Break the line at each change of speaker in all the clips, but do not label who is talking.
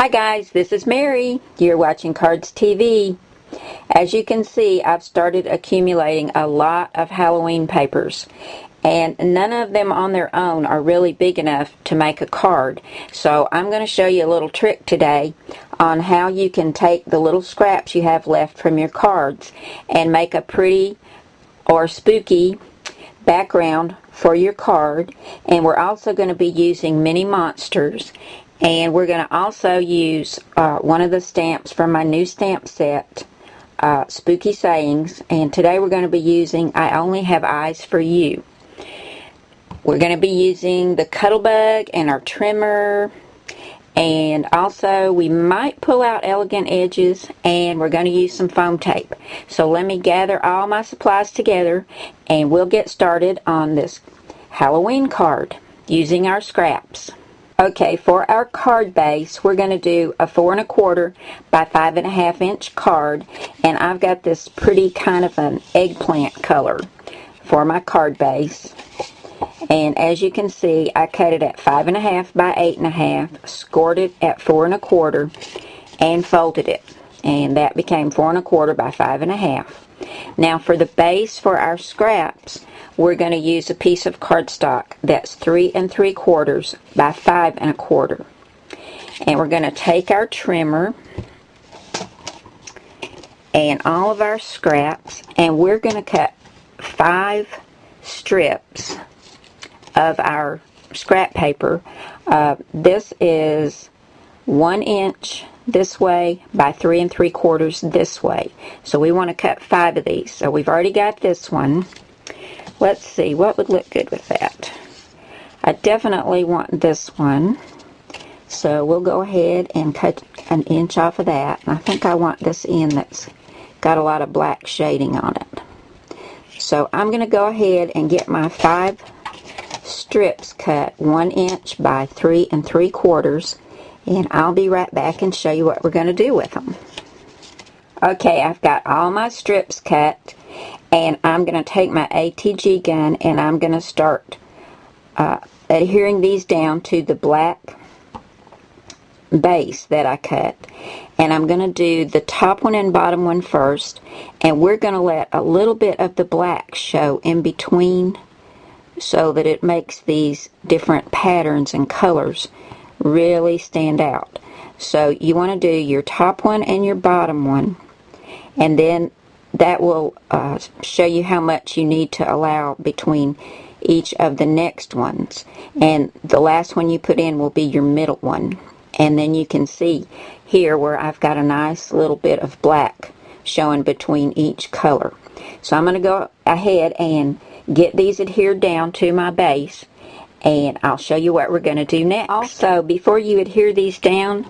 Hi guys, this is Mary. You're watching Cardz TV. As you can see, I've started accumulating a lot of Halloween papers, and none of them on their own are really big enough to make a card. So I'm going to show you a little trick today on how you can take the little scraps you have left from your cards and make a pretty or spooky background for your card. And we're also going to be using mini monsters. And we're going to also use one of the stamps from my new stamp set, Spooky Sayings. And today we're going to be using I Only Have Eyes for You. We're going to be using the Cuttlebug and our trimmer. And also we might pull out elegant edges, and we're going to use some foam tape. So let me gather all my supplies together and we'll get started on this Halloween card using our scraps. Okay, for our card base, we're going to do a 4 1/4 by 5 1/2 inch card, and I've got this pretty kind of an eggplant color for my card base. And as you can see, I cut it at 5 1/2 by 8 1/2, scored it at 4 1/4, and folded it. And that became 4 1/4 by 5 1/2. Now for the base for our scraps, we're going to use a piece of cardstock that's 3 3/4 by 5 1/4. And we're going to take our trimmer and all of our scraps, and we're going to cut 5 strips of our scrap paper. This is 1 inch this way by 3 3/4 this way. So we want to cut 5 of these. So we've already got this one. Let's see what would look good with that. I definitely want this one. So we'll go ahead and cut 1 inch off of that. And I think I want this end that's got a lot of black shading on it. So I'm going to go ahead and get my 5 strips cut 1 inch by 3 3/4. And I'll be right back and show you what we're going to do with them. Okay, I've got all my strips cut, and I'm going to take my ATG gun and I'm going to start adhering these down to the black base that I cut. And I'm going to do the top one and bottom one first, and we're going to let a little bit of the black show in between so that it makes these different patterns and colors really stand out. So you want to do your top one and your bottom one, and then that will show you how much you need to allow between each of the next ones. And the last one you put in will be your middle one. And then you can see here where I've got a nice little bit of black showing between each color. So I'm going to go ahead and get these adhered down to my base, and I'll show you what we're going to do next. Also, before you adhere these down,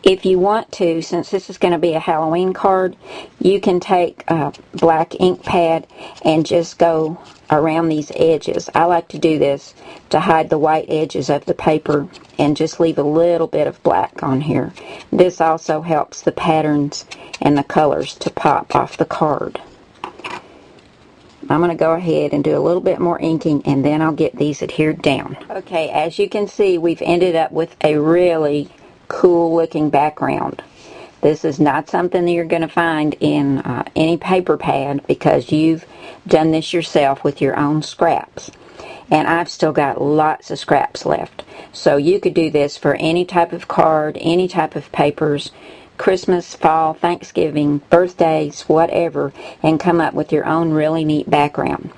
if you want to, since this is going to be a Halloween card, you can take a black ink pad and just go around these edges. I like to do this to hide the white edges of the paper and just leave a little bit of black on here. This also helps the patterns and the colors to pop off the card. I'm going to go ahead and do a little bit more inking, and then I'll get these adhered down. Okay, as you can see, we've ended up with a really cool looking background. This is not something that you're going to find in any paper pad, because you've done this yourself with your own scraps. And I've still got lots of scraps left. So you could do this for any type of card, any type of papers, Christmas, fall, Thanksgiving, birthdays, whatever, and come up with your own really neat background.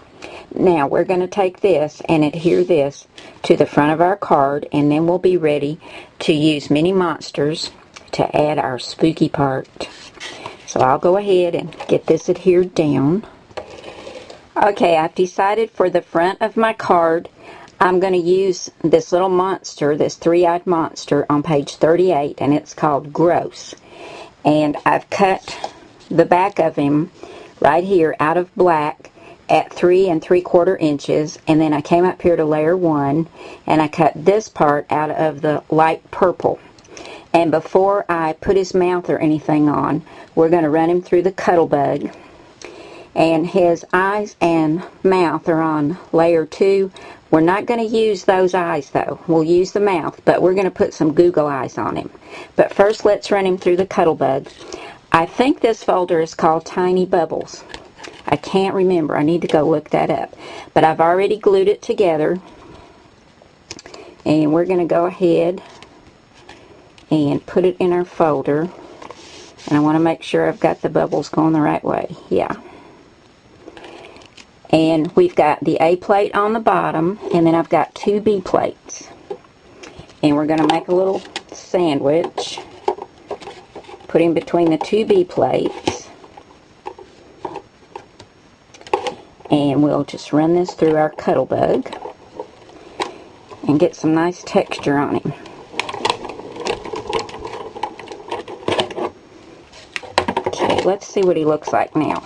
Now we're going to take this and adhere this to the front of our card, and then we'll be ready to use mini monsters to add our spooky part. So I'll go ahead and get this adhered down. Okay, I've decided for the front of my card I'm going to use this little monster, this 3-eyed monster on page 38, and it's called Gross. And I've cut the back of him right here out of black at 3 3/4 inches, and then I came up here to layer 1 and I cut this part out of the light purple. And before I put his mouth or anything on, we're going to run him through the Cuttlebug. And his eyes and mouth are on layer 2. We're not going to use those eyes though. We'll use the mouth, but we're going to put some Google eyes on him. But first let's run him through the Cuttlebug. I think this folder is called Tiny Bubbles. I can't remember. I need to go look that up. But I've already glued it together. And we're going to go ahead and put it in our folder. And I want to make sure I've got the bubbles going the right way. Yeah. And we've got the A plate on the bottom, and then I've got 2 B plates. And we're going to make a little sandwich. Put him between the 2 B plates. And we'll just run this through our Cuttlebug and get some nice texture on him. Okay, let's see what he looks like now.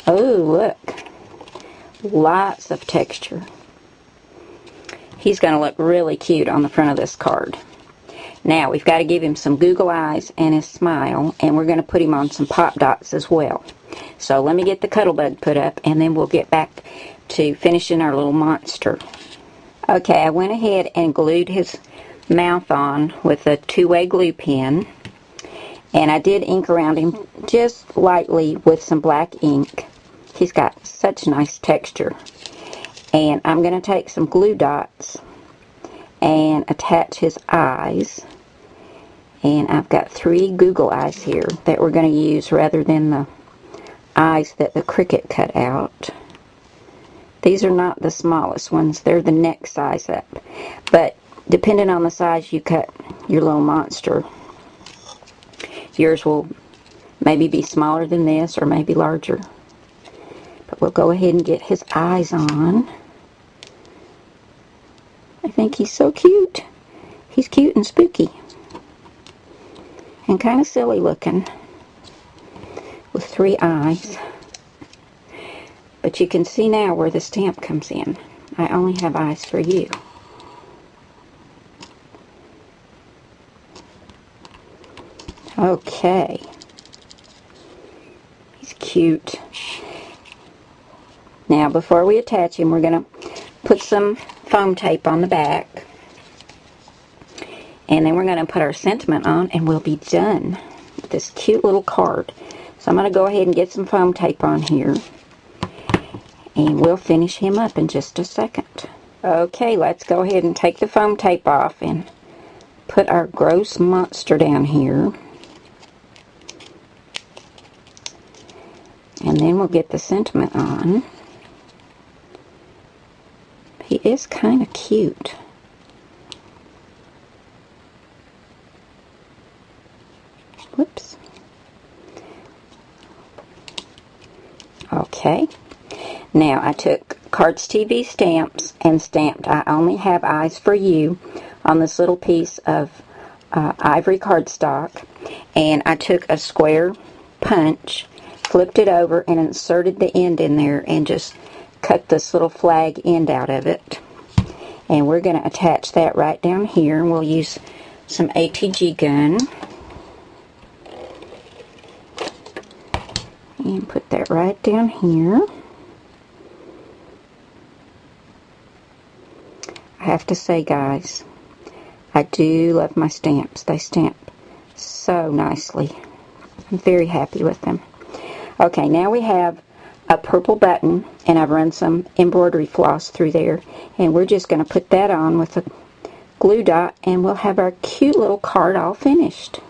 Oh, look. Lots of texture. He's going to look really cute on the front of this card. Now, we've got to give him some Google eyes and his smile, and we're going to put him on some pop dots as well. So let me get the Cuttlebug put up, and then we'll get back to finishing our little monster. Okay, I went ahead and glued his mouth on with a 2-way glue pen, and I did ink around him just lightly with some black ink. He's got such nice texture. And I'm going to take some glue dots and attach his eyes. And I've got 3 Google eyes here that we're going to use rather than the eyes that the Cricut cut out. These are not the smallest ones. They're the next size up. But depending on the size you cut your little monster, yours will maybe be smaller than this or maybe larger. But we'll go ahead and get his eyes on. I think he's so cute. He's cute and spooky. And kind of silly looking. With 3 eyes. But you can see now where the stamp comes in. I only have eyes for you. Okay. He's cute. Now, before we attach him, we're going to put some foam tape on the back. And then we're going to put our sentiment on, and we'll be done with this cute little card. So I'm going to go ahead and get some foam tape on here. And we'll finish him up in just a second. Okay, let's go ahead and take the foam tape off and put our gross monster down here. And then we'll get the sentiment on. He is kind of cute. Whoops. Okay. Now I took Cardz TV stamps and stamped "I only have eyes for you" on this little piece of ivory cardstock. And I took a square punch, flipped it over, and inserted the end in there and just cut this little flag end out of it. And we're going to attach that right down here. And we'll use some ATG gun. And put that right down here. I have to say, guys, I do love my stamps. They stamp so nicely. I'm very happy with them. Okay, now we have a purple button, and I've run some embroidery floss through there, and we're just going to put that on with a glue dot, and we'll have our cute little card all finished.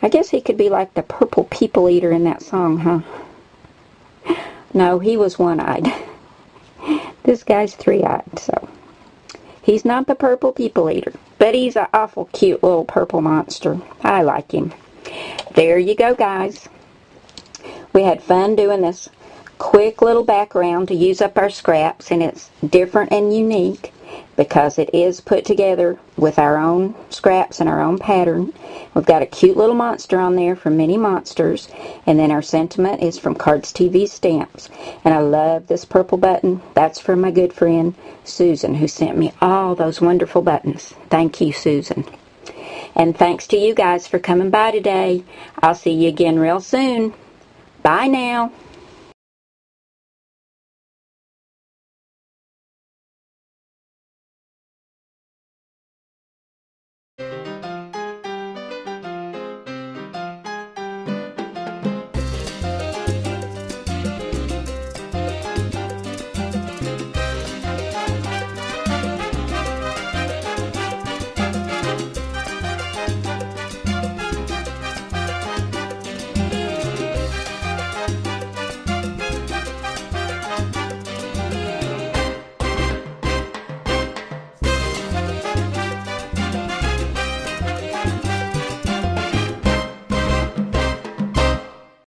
I guess he could be like the purple people eater in that song, huh? No, he was one-eyed. This guy's 3-eyed, so he's not the purple people eater, but he's an awful cute little purple monster. I like him. There you go, guys. We had fun doing this quick little background to use up our scraps, and it's different and unique. because it is put together with our own scraps and our own pattern. We've got a cute little monster on there from Mini Monsters, and then our sentiment is from Cardz TV Stamps. And I love this purple button. That's from my good friend Susan, who sent me all those wonderful buttons. Thank you, Susan. And thanks to you guys for coming by today. I'll see you again real soon. Bye now.